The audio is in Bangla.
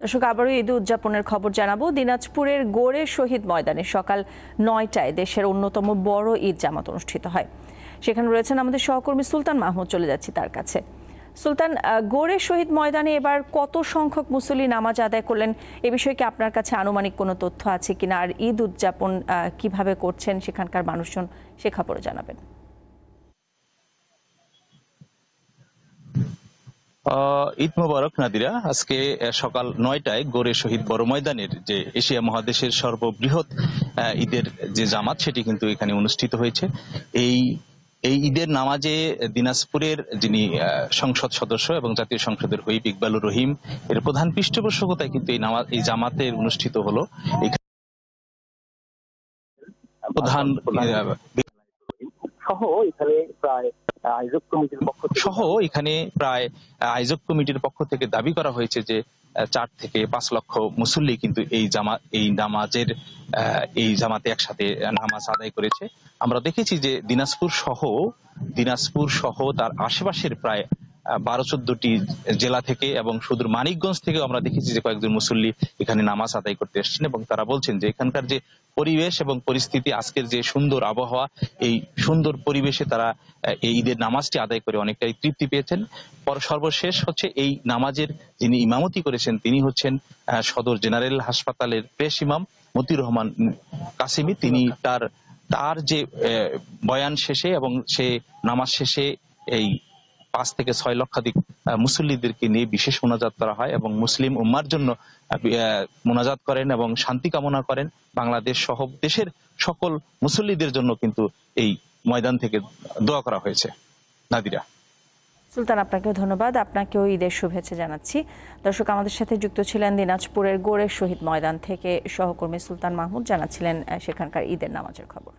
দর্শক, আবারও ঈদ উদযাপনের খবর জানাবো। দিনাজপুরের গোড়ে শহীদ ময়দানে সকাল ৯টায় দেশের অন্যতম বড় ঈদ জামাত অনুষ্ঠিত হয়। সেখানে রয়েছেন আমাদের সহকর্মী সুলতান মাহমুদ। চলে যাচ্ছি তার কাছে। সুলতান, গোড়ে শহীদ ময়দানে এবার কত সংখ্যক মুসল্লি নামাজ আদায় করলেন, এ বিষয়ে কি আপনার কাছে আনুমানিক কোনো তথ্য আছে কিনা, আর ঈদ উদযাপন কিভাবে করছেন সেখানকার মানুষজন, সে খবরও জানাবেন। ঈদ মোবারক নাদিরা। আজকে সকাল ৯টায় গোরে শহীদ বড় ময়দানের যে এশিয়া মহাদেশের সর্ববৃহৎ ঈদের যে জামাত, সেটি কিন্তু এখানে অনুষ্ঠিত হয়েছে। এই এই ঈদের নামাজে দিনাজপুরের যিনি সংসদ সদস্য এবং জাতীয় সংসদের হুইপ ইকবালুর রহিম এর প্রধান পৃষ্ঠপোষকতায় কিন্তু এই জামাতের অনুষ্ঠিত হলো। প্রধান সহ এখানে প্রায় আয়োজক কমিটির পক্ষ থেকে দাবি করা হয়েছে যে 4 থেকে 5 লক্ষ মুসল্লি কিন্তু এই জামাতে একসাথে নামাজ আদায় করেছে। আমরা দেখেছি যে দিনাজপুর সহ তার আশেপাশের প্রায় 12-14টি জেলা থেকে এবং সুদূর মানিকগঞ্জ থেকে আমরা দেখেছি যে কয়েকজন মুসল্লি এখানে নামাজ আদায় করতে এসেছেন, এবং তারা বলছেন যে এখানকার যে পরিবেশ এবং পরিস্থিতি, আজকের যে সুন্দর আবহাওয়া, এই সুন্দর পরিবেশে তারা এই ঈদের নামাজটি আদায় করে অনেকটাই তৃপ্তি পেয়েছেন। সর্বশেষ হচ্ছে এই নামাজের যিনি ইমামতি করেছেন তিনি হচ্ছেন সদর জেনারেল হাসপাতালের প্রেস ইমাম মতিউর রহমান কাসিমি। তিনি তার যে বয়ান শেষে এবং সে নামাজ শেষে এই 5 থেকে 6 লক্ষাধিক মুসল্লিদেরকে নিয়ে বিশেষ মোনাজাত করা হয় এবং মুসলিম উম্মার জন্য মোনাজাত করেন এবং শান্তি কামনা করেন। বাংলাদেশ সহ দেশের সকল মুসল্লিদের জন্য কিন্তু এই ময়দান থেকে দোয়া করা হয়েছে। নাদিরা। সুলতান, আপনাকেও ধন্যবাদ। আপনাকেও ঈদের শুভেচ্ছা জানাচ্ছি। দর্শক, আমাদের সাথে যুক্ত ছিলেন দিনাজপুরের গোড়ে শহীদ ময়দান থেকে সহকর্মী সুলতান মাহমুদ, জানাচ্ছিলেন সেখানকার ঈদের নামাজের খবর।